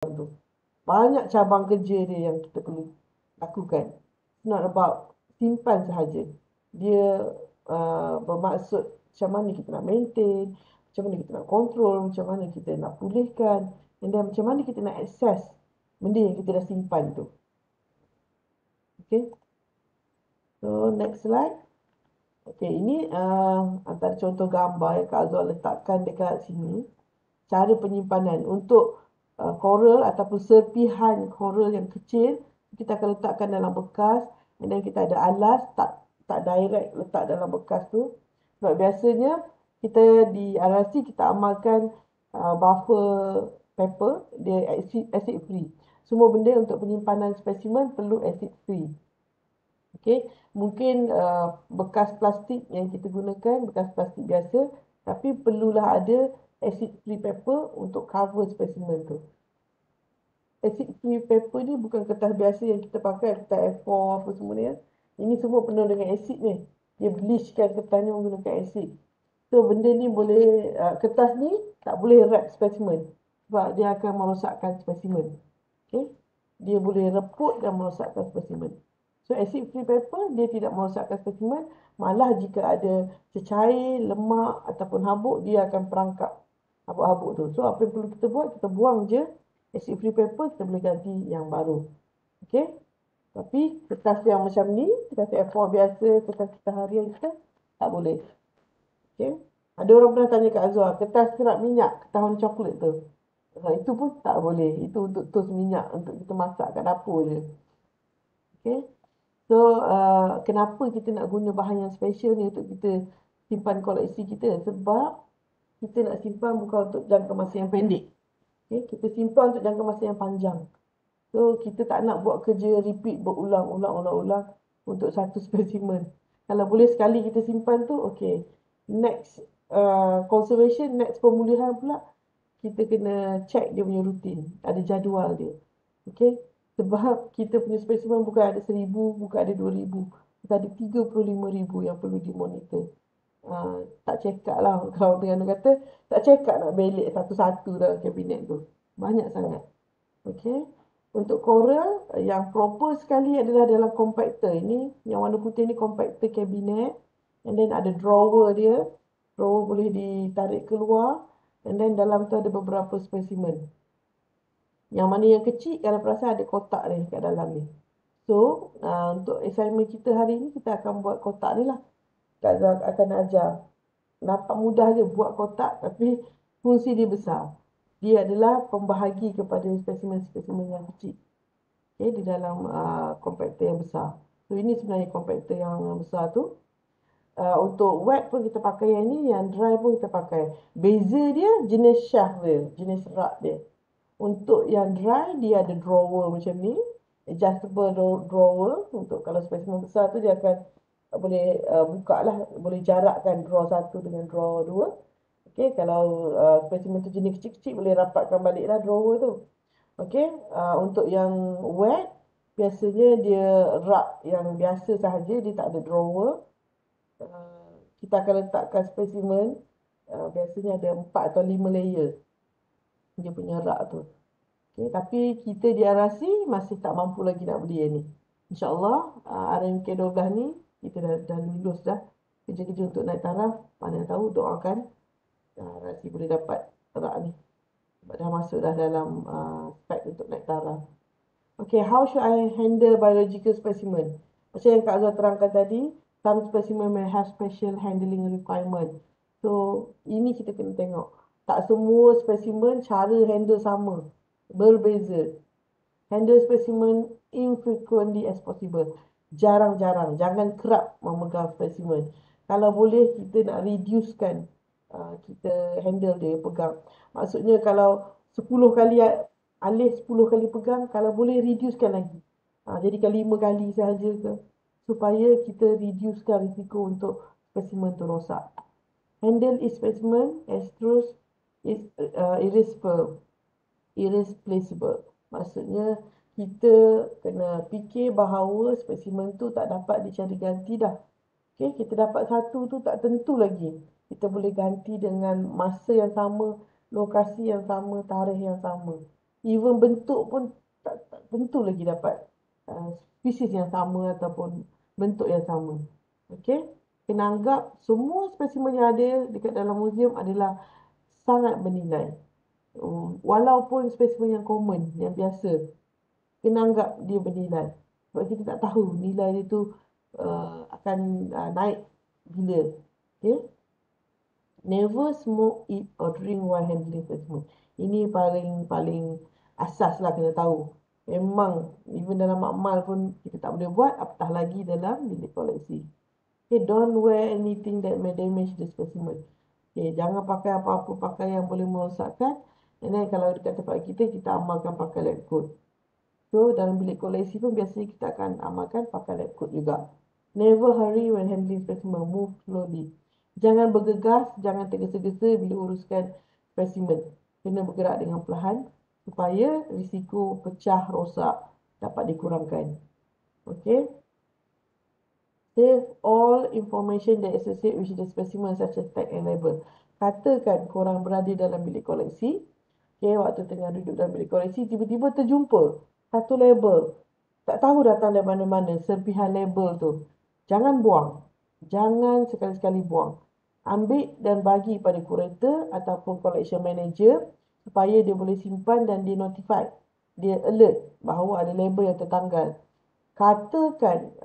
tu. Banyak cabang kerja dia yang kita perlu lakukan. It's not about simpan sahaja. Dia bermaksud macam mana kita nak maintain, macam mana kita nak control, macam mana kita nak pulihkan, dan macam mana kita nak access benda yang kita dah simpan tu. Okay. So, next slide. Okay, ini antara contoh gambar yang Kak Azwar letakkan dekat sini. Cara penyimpanan untuk coral ataupun serpihan coral yang kecil, kita akan letakkan dalam bekas, dan kita ada alas, tak direct letak dalam bekas tu. Sebab biasanya kita di RRC kita amalkan buffer paper, dia acid free. Semua benda untuk penyimpanan spesimen perlu acid free. Okey, mungkin bekas plastik yang kita gunakan, bekas plastik biasa, tapi perlulah ada acid free paper untuk cover spesimen tu. Acid free paper ni bukan kertas biasa yang kita pakai, kertas A4 apa semua ni ya. Ini semua penuh dengan acid ni. Dia bleachkan kertas ni menggunakan acid. So benda ni boleh, kertas ni tak boleh wrap spesimen sebab dia akan merosakkan spesimen. Okay? Dia boleh reput dan merosakkan spesimen. So acid free paper dia tidak merosakkan spesimen, malah jika ada cecair, lemak ataupun habuk, dia akan perangkap habuk-habuk tu. So apa yang perlu kita buat, kita buang je acid free paper, kita boleh ganti yang baru. Okey. Tapi kertas yang macam ni, kertas A4 biasa, kertas kita harian kita tak boleh. Okey. Ada orang pernah tanya kat Azwar, kertas serap minyak, kertas warna coklat tu. Itu pun tak boleh. Itu untuk tos minyak, untuk kita masak kat dapur je. Okey. So, kenapa kita nak guna bahan yang special ni untuk kita simpan koleksi kita? Sebab kita nak simpan bukan untuk jangka masa yang pendek. Okay? Kita simpan untuk jangka masa yang panjang. So, kita tak nak buat kerja repeat berulang-ulang untuk satu spesimen. Kalau boleh sekali kita simpan tu, okay. Next conservation, next pemulihan pula, kita kena check dia punya rutin. Ada jadual dia. Okay. Sebab kita punya spesimen bukan ada 1,000, bukan ada 2,000. Kita ada 35,000 yang perlu dimonitor. Tak check up lah. Kalau orang kata, tak check up nak belik satu-satu dalam kabinet tu. Banyak sangat. Okay. Untuk coral, yang proper sekali adalah dalam compactor. Ini, yang warna putih ni compactor kabinet. And then ada drawer dia. Drawer boleh ditarik keluar. And then dalam tu ada beberapa spesimen. Yang mana yang kecil, kalau perasan ada kotak ni kat dalam ni. So, untuk assignment kita hari ni, kita akan buat kotak ni lah. Kak Zah akan ajar. Nampak mudah je buat kotak, tapi fungsi dia besar. Dia adalah pembahagi kepada spesimen-spesimen yang kecil. Okay, di dalam compactor yang besar. So, ini sebenarnya compactor yang besar tu. Untuk wet pun kita pakai yang ni, yang dry pun kita pakai. Beza dia jenis shaft dia, jenis rak dia. Untuk yang dry, dia ada drawer macam ni. Adjustable drawer. Untuk kalau spesimen besar tu, dia akan boleh buka lah. Boleh jarakkan drawer satu dengan drawer dua. Okay, kalau spesimen tu jenis kecil-kecil, boleh rapatkan balik lah drawer tu. Okay, untuk yang wet, biasanya dia rak yang biasa sahaja. Dia tak ada drawer. Kita akan letakkan spesimen. Biasanya ada 4 atau 5 layer. Dia punya rak tu. Okay, tapi kita di RRC masih tak mampu lagi nak beli yang ni. InsyaAllah RMK12 ni kita dah lulus dah kerja-kerja untuk naik taraf. Mana tahu doakan RRC boleh dapat rak ni. Sebab dah masuk dah dalam spek untuk naik taraf. Okay, how should I handle biological specimen? Macam yang Kak Azhar terangkan tadi, some specimen may have special handling requirement. So, ini kita kena tengok. Tak semua spesimen cara handle sama. Berbeza. Handle spesimen infrequently as possible. Jarang-jarang. Jangan kerap memegang spesimen. Kalau boleh, kita nak reducekan kita handle dia, pegang. Maksudnya kalau 10 kali alih 10 kali pegang, kalau boleh reducekan lagi. Jadikan 5 kali sahaja ke. Supaya kita reducekan risiko untuk spesimen tu rosak. Handle each specimen as truth is irreplaceable. Maksudnya kita kena fikir bahawa spesimen tu tak dapat dicari ganti dah. Okay, kita dapat satu tu tak tentu lagi. Kita boleh ganti dengan masa yang sama, lokasi yang sama, tarikh yang sama. Even bentuk pun tak tentu lagi dapat spesies yang sama ataupun bentuk yang sama. Okey? Kena anggap semua spesimen yang ada dekat dalam muzium adalah sangat bernilai. Walaupun spesimen yang common, yang biasa, kena anggap dia bernilai. Sebab kita tak tahu nilai dia tu akan naik bila. Okay? Never smoke, eat or drink while handling specimen. Ini paling paling asas lah kena tahu. Memang even dalam makmal pun kita tak boleh buat, apatah lagi dalam bilik koleksi. Okay, don't wear anything that may damage the specimen. Okay, jangan pakai apa-apa pakaian yang boleh merosakkan. And then kalau dekat tempat kita, kita amalkan pakai lab coat. So, dalam bilik koleksi pun biasanya kita akan amalkan pakai lab coat juga. Never hurry when handling specimen. Move slowly. Jangan bergegas, jangan tergesa-gesa bila uruskan spesimen. Kena bergerak dengan perlahan supaya risiko pecah rosak dapat dikurangkan. Okay. Save all information that associate with the specimen such as tag and label. Katakan korang berada dalam bilik koleksi. Okay, waktu tengah duduk dalam bilik koleksi, tiba-tiba terjumpa satu label. Tak tahu datang dari mana-mana, serpihan label tu. Jangan buang. Jangan sekali-sekali buang. Ambil dan bagi pada curator ataupun collection manager supaya dia boleh simpan dan dia notify. Dia alert bahawa ada label yang tertanggal. Katakan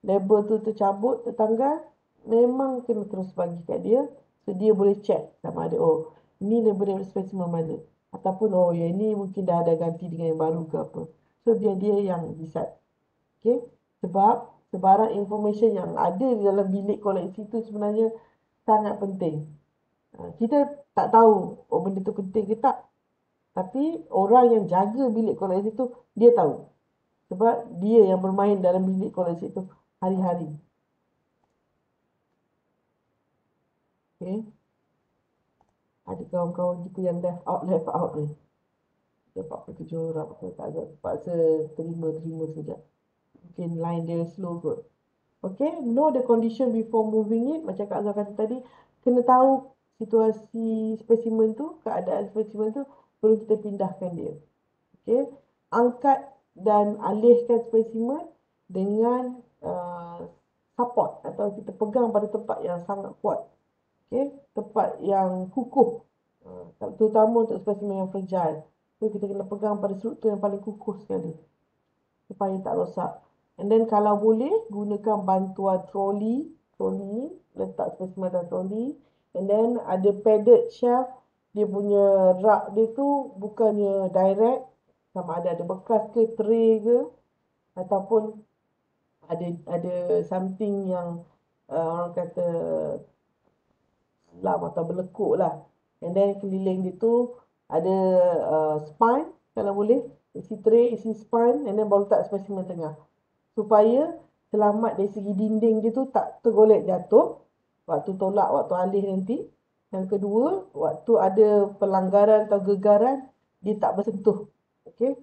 label tu tercabut, tertanggal, memang kena terus bagi kat dia. So, dia boleh check sama ada, oh, ni label dari spesimen mana. Ataupun, oh, yang ni mungkin dah ada ganti dengan yang baru ke apa. So, dia yang decide. Okay? Sebab sebarang information yang ada di dalam bilik koleksi tu sebenarnya sangat penting. Kita tak tahu, oh, benda tu penting ke tak. Tapi orang yang jaga bilik koleksi tu, dia tahu. Sebab dia yang bermain dalam bilik koleksi tu hari-hari. Okay? Ada kawan-kawan kita yang left out ni. Dapat pergi orang pun tak ada. Terpaksa terima sekejap. Mungkin line dia slow kot. Okay, know the condition before moving it. Macam Kak Azhar kata tadi, kena tahu situasi spesimen tu, keadaan spesimen tu, perlu kita pindahkan dia. Okay, angkat dan alihkan spesimen dengan support atau kita pegang pada tempat yang sangat kuat. Okay, tempat yang kukuh. Terutama untuk spesimen yang fragile. So, kita kena pegang pada struktur yang paling kukuh sekali supaya tak rosak. And then kalau boleh, gunakan bantuan troli, letak spesimen dalam troli. And then ada padded shelf, dia punya rak dia tu bukannya direct, sama ada bekas ke, tray ke, ataupun ada something yang orang kata lam atau berlekuk lah. And then keliling dia tu ada spine kalau boleh. Isi tray, isi spine, and then baru letak spesimen tengah. Supaya selamat dari segi dinding dia tu tak tergolek jatuh waktu tolak, waktu alih nanti. Yang kedua, waktu ada pelanggaran atau gegaran, dia tak bersentuh. Okey.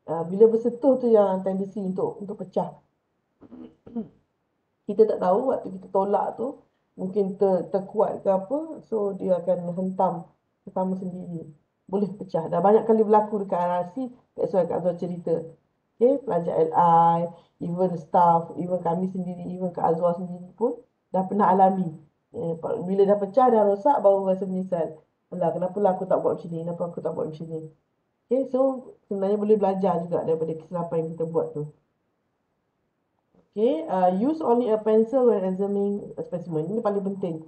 Bila bersentuh tu yang tendensi untuk pecah. Kita tak tahu waktu kita tolak tu mungkin terkuat ke apa, so dia akan hentam sama sendiri, boleh pecah. Dah banyak kali berlaku dekat RRC, that's why Kak Azhar cerita. Okay, pelajar LI, even staff, even kami sendiri, even Kak Azhar sendiri pun dah pernah alami. Bila dah pecah, dah rosak, baru rasa menyesal. Alah, kenapa lah aku tak buat macam ni, kenapa aku tak buat macam ni. Okay, so sebenarnya boleh belajar juga daripada kesilapan yang kita buat tu. Okay, use only a pencil when examining a specimen. Ini paling penting.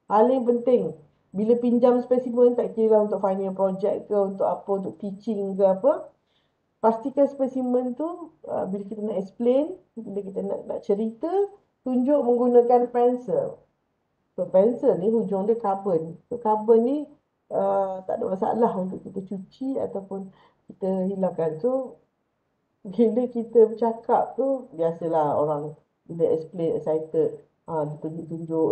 Paling penting. Bila pinjam spesimen, tak kira untuk final project ke, untuk apa, untuk teaching ke apa. Pastikan spesimen tu, bila kita nak explain, bila kita nak cerita, tunjuk menggunakan pencil. So, pencil ni hujung dia carbon. So, carbon ni tak ada masalah untuk kita cuci ataupun kita hilangkan. So, bila kita bercakap tu, biasalah orang bila explain excited, ditunjuk-tunjuk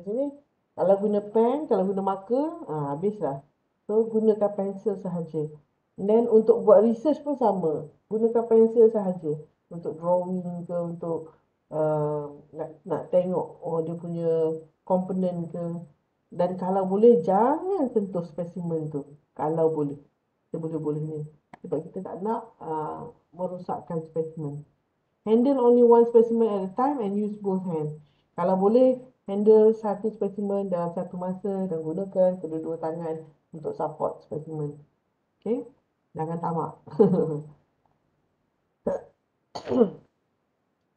sini. Kalau guna pen, kalau guna marker, habislah. So, gunakan pensel sahaja. Dan untuk buat research pun sama. Gunakan pensel sahaja. Untuk drawing ke, untuk nak tengok dia punya komponen ke. Dan kalau boleh, jangan sentuh spesimen tu. Kalau boleh. boleh-boleh ni. Sebab kita tak nak merosakkan spesimen. Handle only one specimen at a time and use both hands. Kalau boleh, handle satu spesimen dalam satu masa dan gunakan kedua-dua tangan untuk support spesimen. Okay? Jangan tamak.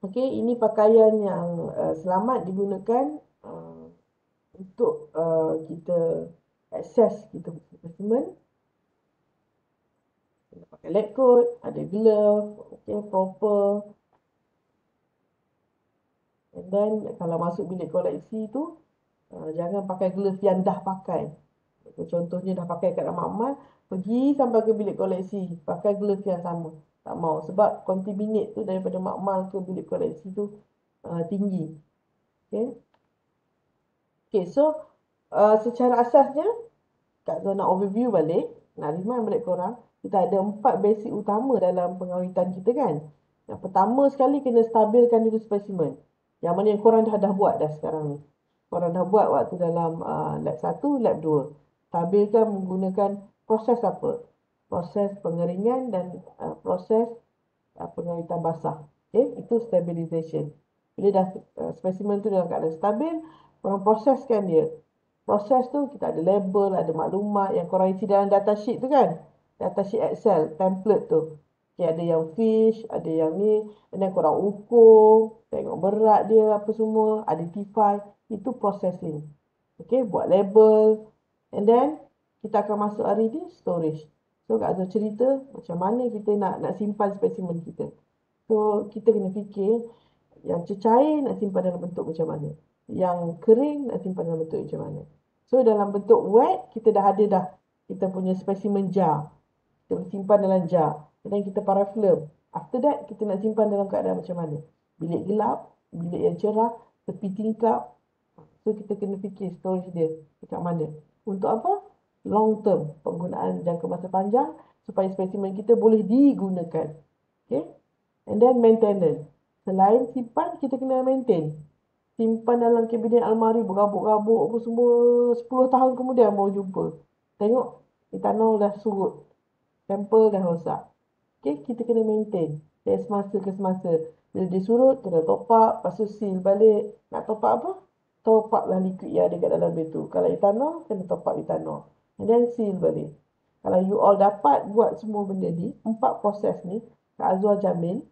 Okay, ini pakaian yang selamat digunakan untuk kita access kita spesimen. Pakai lab coat, ada glove, okay, proper. And then kalau masuk bilik koleksi tu, jangan pakai glove yang dah pakai. Contohnya dah pakai kat Rahmat Amal, pergi sampai ke bilik koleksi, pakai glove yang sama. Tak mau. Sebab contaminate tu daripada makmal ke bilik koleksi tu tinggi. Okay. Okay, so secara asasnya, Kak Zul nak overview balik, nak remind balik korang, kita ada 4 basic utama dalam pengawitan kita kan. Yang pertama sekali kena stabilkan dulu spesimen. Yang mana yang korang dah buat dah sekarang ni. Korang dah buat waktu dalam lab 1, lab 2. Stabilkan menggunakan proses apa? Proses pengeringan dan proses pengawitan basah. Okay, itu stabilization. Bila dah spesimen tu dalam keadaan stabil, korang proseskan dia. Proses tu kita ada label, ada maklumat yang korang isi dalam datasheet tu kan. Datasheet Excel, template tu. Okay, ada yang fish, ada yang ni. Dan korang ukur, tengok berat dia apa semua, identify. Itu processing. Okay, buat label. And then, kita akan masuk hari ni storage. So, Kak Azul cerita macam mana kita nak simpan spesimen kita. So, kita kena fikir yang cecair nak simpan dalam bentuk macam mana. Yang kering nak simpan dalam bentuk macam mana. So, dalam bentuk wet, kita dah ada dah. Kita punya spesimen jar. Kita simpan dalam jar. Dan kita parafilm. After that, kita nak simpan dalam keadaan macam mana. Bilik gelap, bilik yang cerah, tepi tingkap. So, kita kena fikir storage dia dekat mana. Untuk apa? Long term. Penggunaan jangka masa panjang supaya spesimen kita boleh digunakan. Okay? And then maintenance. Selain simpan, kita kena maintain. Simpan dalam kabinet almari, berabuk-rabuk apa semua. 10 tahun kemudian baru jumpa. Tengok, etanol dah surut. Sampel dah rosak. Okay, kita kena maintain. Dari semasa ke semasa. Bila dia surut, kena top up. Lepas tu seal balik. Nak top up apa? Top up lah liquid yang ada kat dalam dia tu. Kalau etanol, kena top up etanol. And then seal balik. Kalau you all dapat buat semua benda ni, 4 proses ni, Kak Azwar jamin,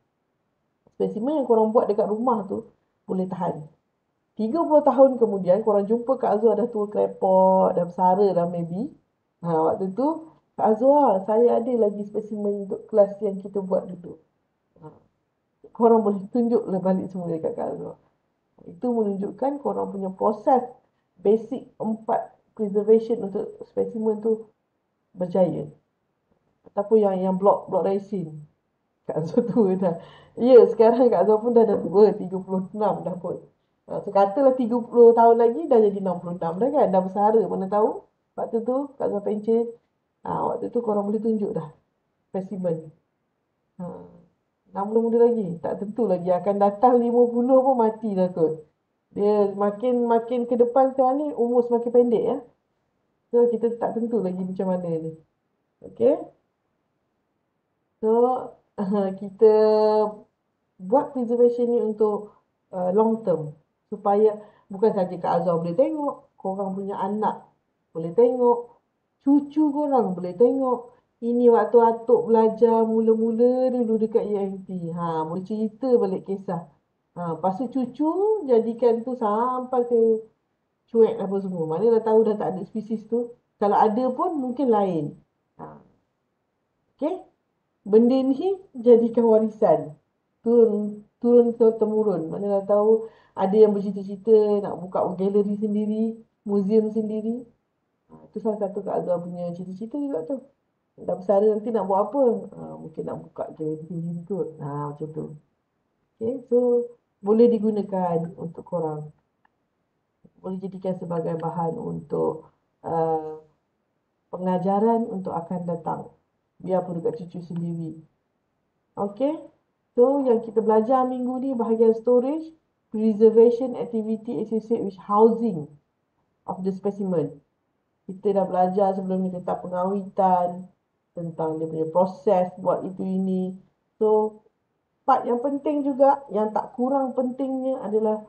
spesimen yang korang buat dekat rumah tu boleh tahan. 30 tahun kemudian korang jumpa Kak Azwar dah tua krepot, dah bersara dah maybe. Waktu tu Kak Azwar, saya ada lagi spesimen untuk kelas yang kita buat dulu. Korang boleh tunjuklah balik semua dekat Kak Azwar. Itu menunjukkan korang punya proses basic 4 preservation untuk spesimen tu berjaya. Ataupun yang blok resin. Kak Azwar tua dah. Ya, sekarang Kak Azwar pun dah tua, 36 dah pun. So, katalah 30 tahun lagi dah jadi 66 dah kan. Dah bersara, mana tahu. Waktu tu Kak Azwar pencet. Waktu tu korang boleh tunjuk dah spesimen. Nak muda-muda lagi. Tak tentu lagi. Akan datang 50 pun mati dah kot. Dia makin ke depan sekarang ni umur semakin pendek ya. So, kita tak tentu lagi macam mana ni. Okay. So, kita buat preservation ni untuk long term. Supaya bukan saja Kak Azhar boleh tengok, korang punya anak boleh tengok, cucu korang boleh tengok. Ini waktu atuk belajar mula-mula dulu dekat UMT. Boleh cerita balik kisah. Lepas tu cucu jadikan tu sampai ke cuek apa semua. Mana dah tahu dah tak ada spesies tu. Kalau ada pun mungkin lain. Okay. Benda ni jadikan warisan. Turun ke temurun. Mana dah tahu ada yang bercita-cita nak buka galeri sendiri, muzium sendiri. Itu salah satu Kak Azhar punya cita-cita juga tu. Dah besar nanti nak buat apa? Mungkin nak buka galeri sendiri kot. Macam tu. Okay, so boleh digunakan untuk korang. Boleh jadikan sebagai bahan untuk pengajaran untuk akan datang. Biarpun dekat cucu sendiri. Okay. So, yang kita belajar minggu ni bahagian storage, preservation activity associated with housing of the specimen. Kita dah belajar sebelum ni tentang pengawitan, tentang dia punya proses buat itu ini. So, part yang penting juga, yang tak kurang pentingnya adalah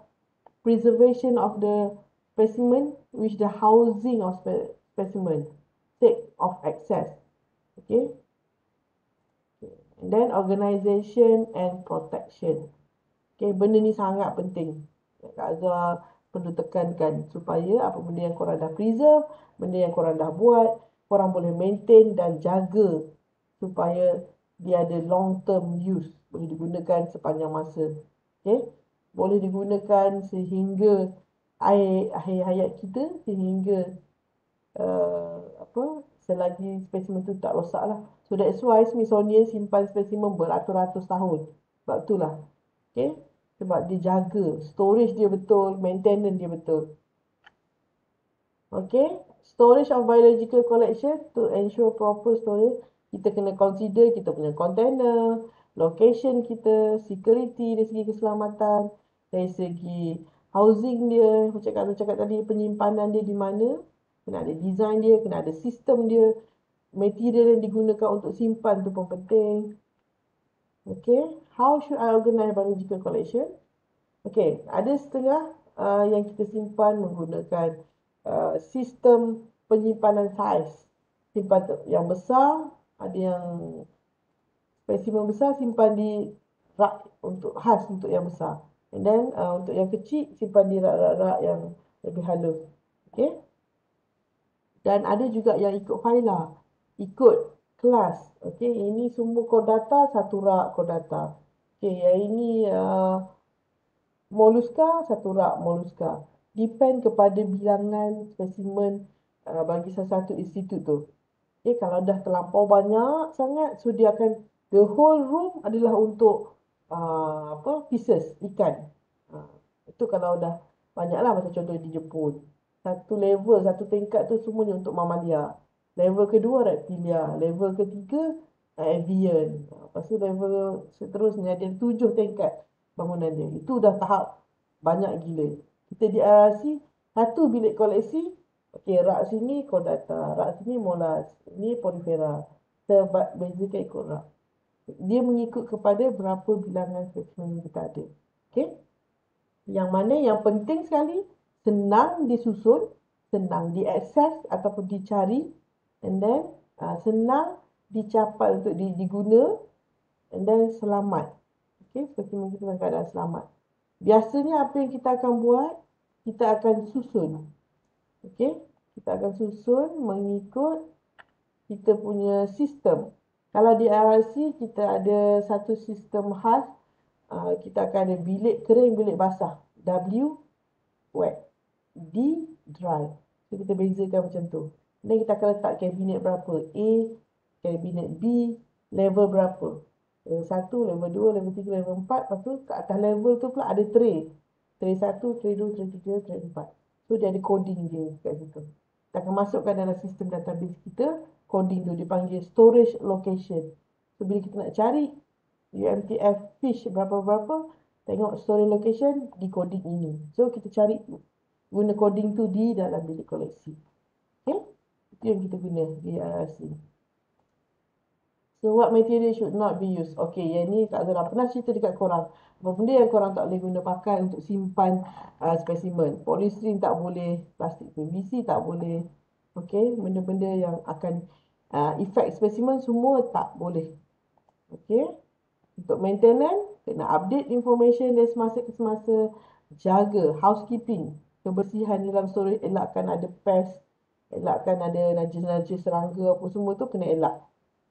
preservation of the specimen, which the housing of specimen, sake of access. Okay. And then organization and protection. Okay, benda ni sangat penting. Kak Azhar perlu tekankan supaya apa benda yang korang dah preserve, benda yang korang dah buat, korang boleh maintain dan jaga supaya dia ada long term use, boleh digunakan sepanjang masa. Okay, boleh digunakan sehingga akhir hayat kita, sehingga apa selagi spesimen tu tak rosak lah. So that's why Smithsonian simpan spesimen beratus-ratus tahun. Sebab itulah. Okay. Sebab dia jaga storage dia betul, maintenance dia betul. Okay. Storage of biological collection to ensure proper storage. Kita kena consider kita punya container, location kita, security dari segi keselamatan, dari segi housing dia, macam Kak cakap tadi, penyimpanan dia di mana, kena ada design dia, kena ada sistem dia, material yang digunakan untuk simpan tu pun penting. Okay, how should I organize biological collection? Okay, ada setengah yang kita simpan menggunakan sistem penyimpanan saiz. Simpan yang besar, ada yang spesimen besar simpan di rak untuk khas untuk yang besar. And then untuk yang kecil simpan di rak-rak yang lebih halus. Okay. Dan ada juga yang ikut failah, ikut kelas. Okay, ini semua chordata, satu rak chordata. Okay, yang ini Mollusca, satu rak mollusca. Depend kepada bilangan spesimen bagi salah satu institut tu. Okay, kalau dah terlampau banyak sangat, so dia akan, the whole room adalah untuk pieces, ikan. Itu kalau dah banyak lah, macam contoh di Jepun. Satu level, satu tingkat tu semuanya untuk mamalia. Level kedua reptilia. Level ketiga avian. Lepas tu level seterusnya ada 7 tingkat bangunan dia. Itu dah tahap banyak gila. Kita di RRC, satu bilik koleksi, okey, rak sini chordata, rak sini molas, ini porifera. Sebab bezakan ikut rak. Dia mengikut kepada berapa bilangan spesimen yang kita ada. Okey. Yang mana yang penting sekali, senang disusun, senang diakses ataupun dicari, and then senang dicapai untuk diguna, and then selamat. Okay, spesimen kita dalam keadaan selamat. Biasanya apa yang kita akan buat, kita akan susun. Okay, kita akan susun mengikut kita punya sistem. Kalau di RRC, kita ada satu sistem khas. Kita akan ada bilik kering, bilik basah. W, wet. D, dry. So, kita bezakan macam tu. Dan kita akan letak kabinet berapa. A, kabinet B, level berapa. Level 1, level 2, level 3, level 4. Lepas tu, ke atas level tu pula ada tray. Tray 1, tray 2, tray 3, tray 4. So, dia ada coding dia kat situ. Kita akan masukkan dalam sistem database kita. Coding tu dipanggil storage location. So, bila kita nak cari UMTF fish berapa-berapa, tengok storage location di coding ini. So, kita cari guna coding tu di dalam bilik koleksi. Okay? Itu yang kita guna di RRC. So, what material should not be used? Okay, yang ni Kak Zara pernah cerita dekat korang. Apa benda yang korang tak boleh guna pakai untuk simpan spesimen. Polystyrene tak boleh, plastik PVC tak boleh. Okay, benda-benda yang akan effect spesimen semua tak boleh. Okay. Untuk maintenance, kena update information dari semasa ke semasa. Jaga housekeeping, kebersihan dalam storage, elakkan ada pest, elakkan ada najis-najis serangga apa semua tu kena elak.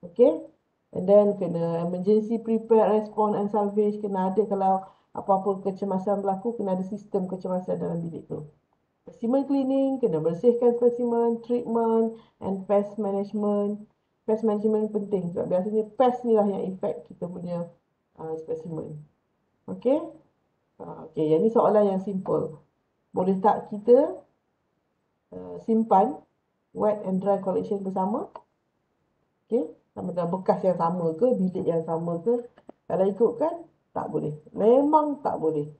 Okay. And then kena emergency prepare, response and salvage. Kena ada kalau apa-apa kecemasan berlaku, kena ada sistem kecemasan dalam bilik tu. Specimen cleaning, kena bersihkan specimen, treatment and pest management. Pest management penting sebab biasanya pest ni lah yang effect kita punya specimen. Okay. Okay, yang ni soalan yang simple. Boleh tak kita simpan wet and dry collection bersama? Okay, sama dalam bekas yang sama ke, bilik yang sama ke? Kalau ikutkan, tak boleh. Memang tak boleh.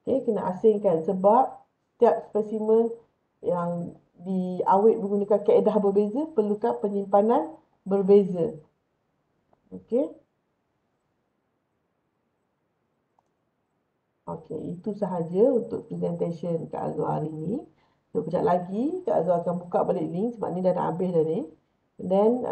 Okay, kena asingkan sebab setiap spesimen yang diawet menggunakan kaedah berbeza perlukan penyimpanan berbeza. Okey. Okey, itu sahaja untuk presentation Kak Azwar hari ini. So, kejap lagi Kak Azwar akan buka balik link sebab ni dah nak habis dah ni. Then,